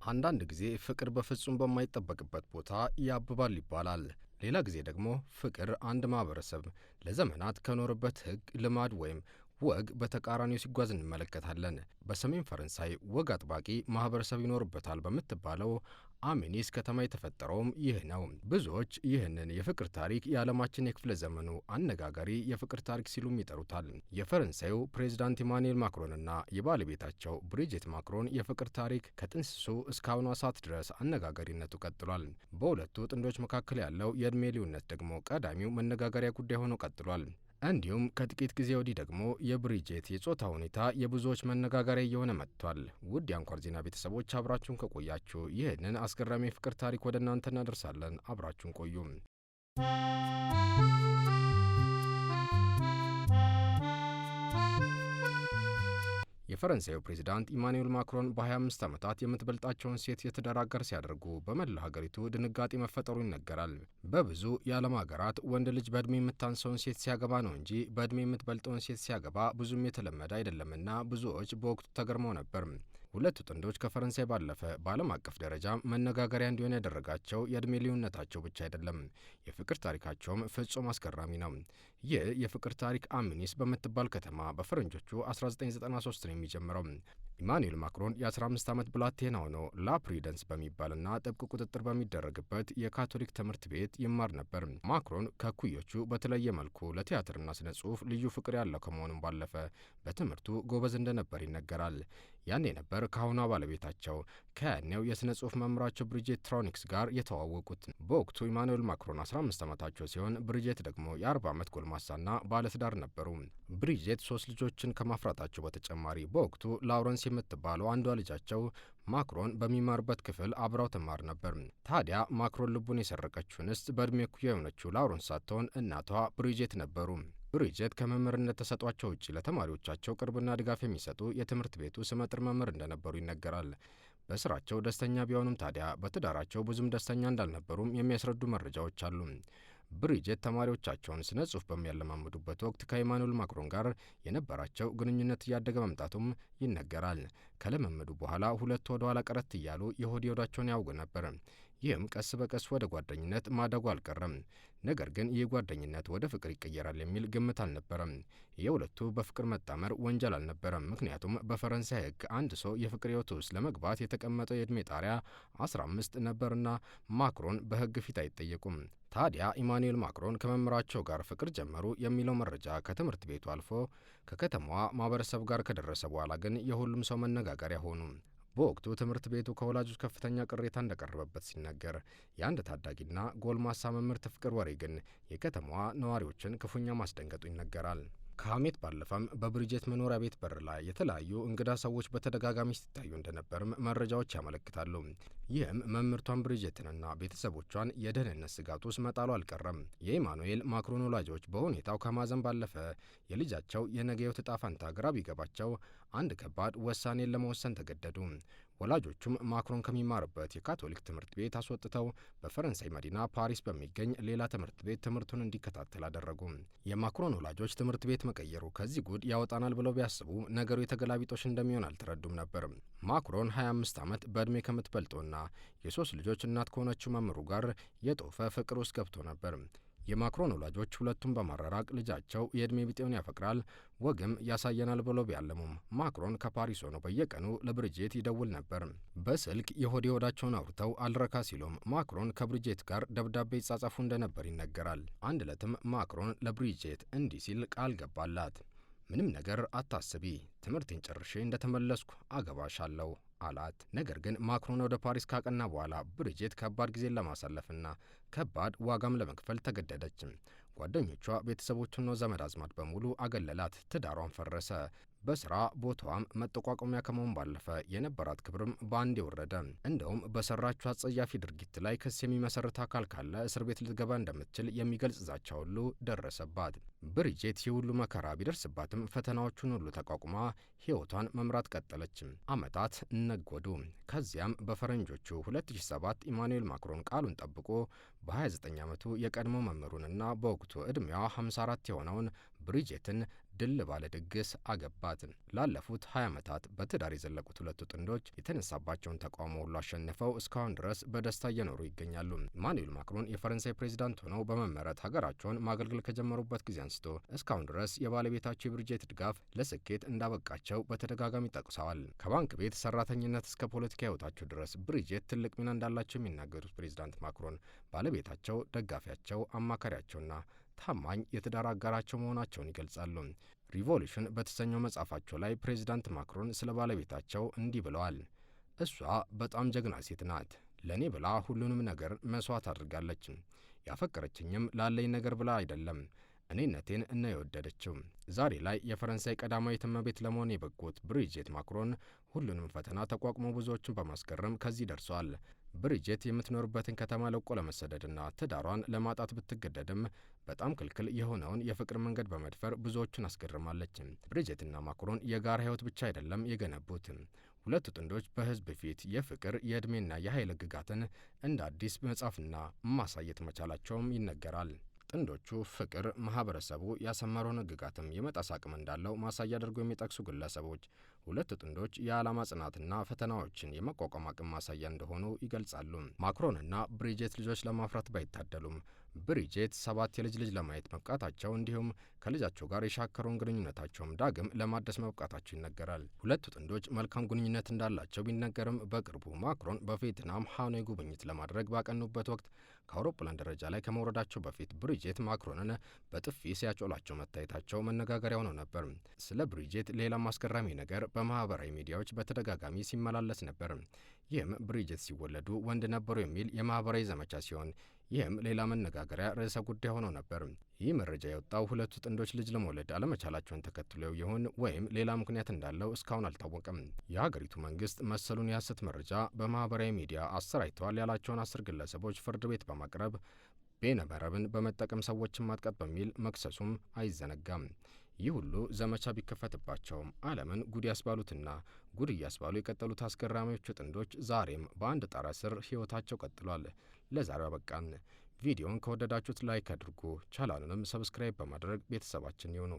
አንዳንድ ጊዜ ፍቅር በፍጹም በማይጠበቅበት ቦታ ያብባል ይባላል። ሌላ ጊዜ ደግሞ ፍቅር አንድ ማህበረሰብ ለዘመናት ከኖረበት ሕግ፣ ልማድ ወይም ወግ በተቃራኒው ሲጓዝ እንመለከታለን። በሰሜን ፈረንሳይ ወግ አጥባቂ ማህበረሰብ ይኖርበታል በምትባለው አሜኒስ ከተማ የተፈጠረውም ይህ ነው። ብዙዎች ይህንን የፍቅር ታሪክ የዓለማችን የክፍለ ዘመኑ አነጋጋሪ የፍቅር ታሪክ ሲሉም ይጠሩታል። የፈረንሳዩ ፕሬዝዳንት ኢማኑኤል ማክሮንና የባለቤታቸው ብሪጅት ማክሮን የፍቅር ታሪክ ከጥንስሱ እስካሁኗ ሰዓት ድረስ አነጋጋሪነቱ ቀጥሏል። በሁለቱ ጥንዶች መካከል ያለው የዕድሜ ልዩነት ደግሞ ቀዳሚው መነጋገሪያ ጉዳይ ሆኖ ቀጥሏል። እንዲሁም ከጥቂት ጊዜ ወዲህ ደግሞ የብሪጄት የጾታ ሁኔታ የብዙዎች መነጋገሪያ እየሆነ መጥቷል። ውድ የአንኳር ዜና ቤተሰቦች አብራችሁን ከቆያችሁ ይህንን አስገራሚ የፍቅር ታሪክ ወደ እናንተ እናደርሳለን። አብራችሁን ቆዩም። የፈረንሳዩ ፕሬዝዳንት ኢማኑኤል ማክሮን በ25 ዓመታት የምትበልጣቸውን ሴት የትዳር አጋር ሲያደርጉ በመላ ሀገሪቱ ድንጋጤ መፈጠሩ ይነገራል። በብዙ የዓለም ሀገራት ወንድ ልጅ በዕድሜ የምታንሰውን ሴት ሲያገባ ነው እንጂ በዕድሜ የምትበልጠውን ሴት ሲያገባ ብዙም የተለመደ አይደለምና ብዙዎች በወቅቱ ተገርመው ነበር። ሁለቱ ጥንዶች ከፈረንሳይ ባለፈ በዓለም አቀፍ ደረጃ መነጋገሪያ እንዲሆን ያደረጋቸው የዕድሜ ልዩነታቸው ብቻ አይደለም፣ የፍቅር ታሪካቸውም ፍጹም አስገራሚ ነው። ይህ የፍቅር ታሪክ አሜኒስ በምትባል ከተማ በፈረንጆቹ 1993 ነው የሚጀምረው። ኢማኑኤል ማክሮን የ15 ዓመት ብላቴና ሆኖ ላፕሪደንስ በሚባልና ጥብቅ ቁጥጥር በሚደረግበት የካቶሊክ ትምህርት ቤት ይማር ነበር። ማክሮን ከእኩዮቹ በተለየ መልኩ ለቲያትርና ስነ ጽሑፍ ልዩ ፍቅር ያለው ከመሆኑም ባለፈ በትምህርቱ ጎበዝ እንደነበር ይነገራል። ያኔ ነበር ከአሁኗ ባለቤታቸው ከያኔው የሥነ ጽሑፍ መምህራቸው ብሪጄት ትሮኒክስ ጋር የተዋወቁት። በወቅቱ ኢማኑኤል ማክሮን 15 ዓመታቸው ሲሆን ብሪጄት ደግሞ የ40 ዓመት ጎልማሳና ባለትዳር ነበሩ። ብሪጄት 3 ልጆችን ከማፍራታቸው በተጨማሪ በወቅቱ ላውረንስ የምትባለው አንዷ ልጃቸው ማክሮን በሚማርበት ክፍል አብራው ትማር ነበር። ታዲያ ማክሮን ልቡን የሰረቀችው እንስት በዕድሜ እኩያ የሆነችው ላውረንስ ሳትሆን እናቷ ብሪጄት ነበሩ። ብሪጄት ከመምህርነት ተሰጧቸው ውጭ ለተማሪዎቻቸው ቅርብና ድጋፍ የሚሰጡ የትምህርት ቤቱ ስመጥር መምህር እንደነበሩ ይነገራል። በስራቸው ደስተኛ ቢሆኑም ታዲያ በትዳራቸው ብዙም ደስተኛ እንዳልነበሩም የሚያስረዱ መረጃዎች አሉ። ብሪጄት ተማሪዎቻቸውን ስነ ጽሑፍ በሚያለማምዱበት ወቅት ከኢማኑኤል ማክሮን ጋር የነበራቸው ግንኙነት እያደገ መምጣቱም ይነገራል። ከልምምዱ በኋላ ሁለቱ ወደ ኋላ ቀረት እያሉ የሆድ የሆዳቸውን ያውጉ ነበር። ይህም ቀስ በቀስ ወደ ጓደኝነት ማደጉ አልቀረም። ነገር ግን ይህ ጓደኝነት ወደ ፍቅር ይቀየራል የሚል ግምት አልነበረም። የሁለቱ በፍቅር መጣመር ወንጀል አልነበረም። ምክንያቱም በፈረንሳይ ሕግ አንድ ሰው የፍቅር ሕይወት ውስጥ ለመግባት የተቀመጠው የዕድሜ ጣሪያ 15 ነበርና ማክሮን በሕግ ፊት አይጠየቁም። ታዲያ ኢማኑኤል ማክሮን ከመምህራቸው ጋር ፍቅር ጀመሩ የሚለው መረጃ ከትምህርት ቤቱ አልፎ ከከተማዋ ማህበረሰብ ጋር ከደረሰ በኋላ ግን የሁሉም ሰው መነጋገሪያ ሆኑ። በወቅቱ ትምህርት ቤቱ ከወላጆች ከፍተኛ ቅሬታ እንደቀረበበት ሲነገር፣ የአንድ ታዳጊና ጎልማሳ መምህርት ፍቅር ወሬ ግን የከተማዋ ነዋሪዎችን ክፉኛ ማስደንገጡ ይነገራል። ከሐሜት ባለፈም በብሪጄት መኖሪያ ቤት በር ላይ የተለያዩ እንግዳ ሰዎች በተደጋጋሚ ሲታዩ እንደነበርም መረጃዎች ያመለክታሉ። ይህም መምህርቷን ብሪጄትንና ቤተሰቦቿን የደህንነት ስጋት ውስጥ መጣሉ አልቀረም። የኢማኑኤል ማክሮን ወላጆች በሁኔታው ከማዘን ባለፈ የልጃቸው የነገ ሕይወት ዕጣ ፈንታ ግራ ቢገባቸው አንድ ከባድ ውሳኔን ለመወሰን ተገደዱ። ወላጆቹም ማክሮን ከሚማርበት የካቶሊክ ትምህርት ቤት አስወጥተው በፈረንሳይ መዲና ፓሪስ በሚገኝ ሌላ ትምህርት ቤት ትምህርቱን እንዲከታተል አደረጉ። የማክሮን ወላጆች ትምህርት ቤት መቀየሩ ከዚህ ጉድ ያወጣናል ብለው ቢያስቡ ነገሩ የተገላቢጦሽ እንደሚሆን አልተረዱም ነበር። ማክሮን 25 ዓመት በዕድሜ ከምትበልጠውና የ3 ልጆች እናት ከሆነችው መምህሩ ጋር የጦፈ ፍቅር ውስጥ ገብቶ ነበር። የማክሮን ወላጆች ሁለቱም በማራራቅ ልጃቸው የዕድሜ ቢጤውን ያፈቅራል፣ ወግም ያሳየናል ብለው ቢያለሙም ማክሮን ከፓሪስ ሆነው በየቀኑ ለብሪጄት ይደውል ነበር። በስልክ የሆድ የሆዳቸውን አውርተው አልረካ ሲሉም ማክሮን ከብሪጄት ጋር ደብዳቤ ይጻጻፉ እንደነበር ይነገራል። አንድ ዕለትም ማክሮን ለብሪጄት እንዲህ ሲል ቃል ገባላት። ምንም ነገር አታስቢ፣ ትምህርቴን ጨርሼ እንደተመለስኩ አገባሻለሁ አላት። ነገር ግን ማክሮን ወደ ፓሪስ ካቀና በኋላ ብሪጄት ከባድ ጊዜን ለማሳለፍና ከባድ ዋጋም ለመክፈል ተገደደች። ጓደኞቿ፣ ቤተሰቦቹና ዘመድ አዝማድ በሙሉ አገለላት። ትዳሯን ፈረሰ። በስራ ቦታዋም መጠቋቋሚያ ከመሆን ባለፈ የነበራት ክብርም በአንድ የወረደ። እንደውም በሰራችው አጸያፊ ድርጊት ላይ ክስ የሚመሰርት አካል ካለ እስር ቤት ልትገባ እንደምትችል የሚገልጽ ዛቻ ሁሉ ደረሰባት። ብሪጄት ይህ ሁሉ መከራ ቢደርስባትም ፈተናዎቹን ሁሉ ተቋቁማ ሕይወቷን መምራት ቀጠለች። ዓመታት ነጎዱ። ከዚያም በፈረንጆቹ 2007 ኢማኑኤል ማክሮን ቃሉን ጠብቆ በ29 ዓመቱ የቀድሞ መምህሩንና በወቅቱ ዕድሜዋ 54 የሆነውን ብሪጄትን ድል ባለ ድግስ አገባት። ላለፉት 20 ዓመታት በትዳር የዘለቁት ሁለቱ ጥንዶች የተነሳባቸውን ተቃውሞ ሁሉ አሸንፈው እስካሁን ድረስ በደስታ እየኖሩ ይገኛሉ። ኢማኑኤል ማክሮን የፈረንሳይ ፕሬዚዳንት ሆነው በመመረጥ ሀገራቸውን ማገልገል ከጀመሩበት ጊዜ አንስቶ እስካሁን ድረስ የባለቤታቸው የብሪጄት ድጋፍ ለስኬት እንዳበቃቸው በተደጋጋሚ ጠቅሰዋል። ከባንክ ቤት ሰራተኝነት እስከ ፖለቲካ ህይወታቸው ድረስ ብሪጄት ትልቅ ሚና እንዳላቸው የሚናገሩት ፕሬዚዳንት ማክሮን ባለቤታቸው ደጋፊያቸው፣ አማካሪያቸውና ታማኝ የትዳር አጋራቸው መሆናቸውን ይገልጻሉ። ሪቮሉሽን በተሰኘው መጽሐፋቸው ላይ ፕሬዚዳንት ማክሮን ስለ ባለቤታቸው እንዲህ ብለዋል። እሷ በጣም ጀግና ሴት ናት። ለእኔ ብላ ሁሉንም ነገር መስዋዕት አድርጋለች። ያፈቀረችኝም ላለኝ ነገር ብላ አይደለም፣ እኔነቴን እና የወደደችው። ዛሬ ላይ የፈረንሳይ ቀዳማዊት እመቤት ለመሆን የበቁት ብሪጄት ማክሮን ሁሉንም ፈተና ተቋቁሞ ብዙዎችን በማስገረም ከዚህ ደርሰዋል። ብሪጄት የምትኖርበትን ከተማ ለቆ ለመሰደድና ትዳሯን ለማጣት ብትገደድም በጣም ክልክል የሆነውን የፍቅር መንገድ በመድፈር ብዙዎቹን አስገርማለች። ብሪጄትና ማክሮን የጋራ ህይወት ብቻ አይደለም የገነቡት። ሁለቱ ጥንዶች በህዝብ ፊት የፍቅር የዕድሜና የኃይል ህግጋትን እንደ አዲስ መጻፍና ማሳየት መቻላቸውም ይነገራል። ጥንዶቹ ፍቅር ማህበረሰቡ ያሰመረውን ህግጋትም የመጣስ አቅም እንዳለው ማሳያ አድርገው የሚጠቅሱ ግለሰቦች ሁለቱ ጥንዶች የዓላማ ጽናትና ፈተናዎችን የመቋቋም አቅም ማሳያ እንደሆኑ ይገልጻሉ። ማክሮንና ብሪጄት ልጆች ለማፍራት ባይታደሉም ብሪጄት 7 የልጅ ልጅ ለማየት መብቃታቸው እንዲሁም ከልጃቸው ጋር የሻከረውን ግንኙነታቸውም ዳግም ለማደስ መብቃታቸው ይነገራል። ሁለቱ ጥንዶች መልካም ግንኙነት እንዳላቸው ቢነገርም በቅርቡ ማክሮን በቪየትናም ሃኖይ ጉብኝት ለማድረግ ባቀኑበት ወቅት ከአውሮፕላን ደረጃ ላይ ከመውረዳቸው በፊት ብሪጄት ማክሮንን በጥፊ ሲያጮላቸው መታየታቸው መነጋገሪያ ሆነው ነበር። ስለ ብሪጄት ሌላም አስገራሚ ነገር በማህበራዊ ሚዲያዎች በተደጋጋሚ ሲመላለስ ነበር። ይህም ብሪጄት ሲወለዱ ወንድ ነበሩ የሚል የማህበራዊ ዘመቻ ሲሆን ይህም ሌላ መነጋገሪያ ርዕሰ ጉዳይ ሆኖ ነበር። ይህ መረጃ የወጣው ሁለቱ ጥንዶች ልጅ ለመውለድ አለመቻላቸውን ተከትሎ ይሆን ወይም ሌላ ምክንያት እንዳለው እስካሁን አልታወቀም። የሀገሪቱ መንግስት መሰሉን የሐሰት መረጃ በማህበራዊ ሚዲያ አሰራጭተዋል ያላቸውን 10 ግለሰቦች ፍርድ ቤት በማቅረብ በይነመረብን በመጠቀም ሰዎችን ማጥቃት በሚል መክሰሱም አይዘነጋም። ይህ ሁሉ ዘመቻ ቢከፈትባቸውም ዓለምን ጉድ ያስባሉትና ጉድ እያስባሉ የቀጠሉት አስገራሚዎቹ ጥንዶች ዛሬም በአንድ ጣራ ስር ህይወታቸው ቀጥሏል። ለዛሬው አበቃን። ቪዲዮን ከወደዳችሁት ላይክ አድርጉ። ቻናሉንም ሰብስክራይብ በማድረግ ቤተሰባችን ይሁኑ።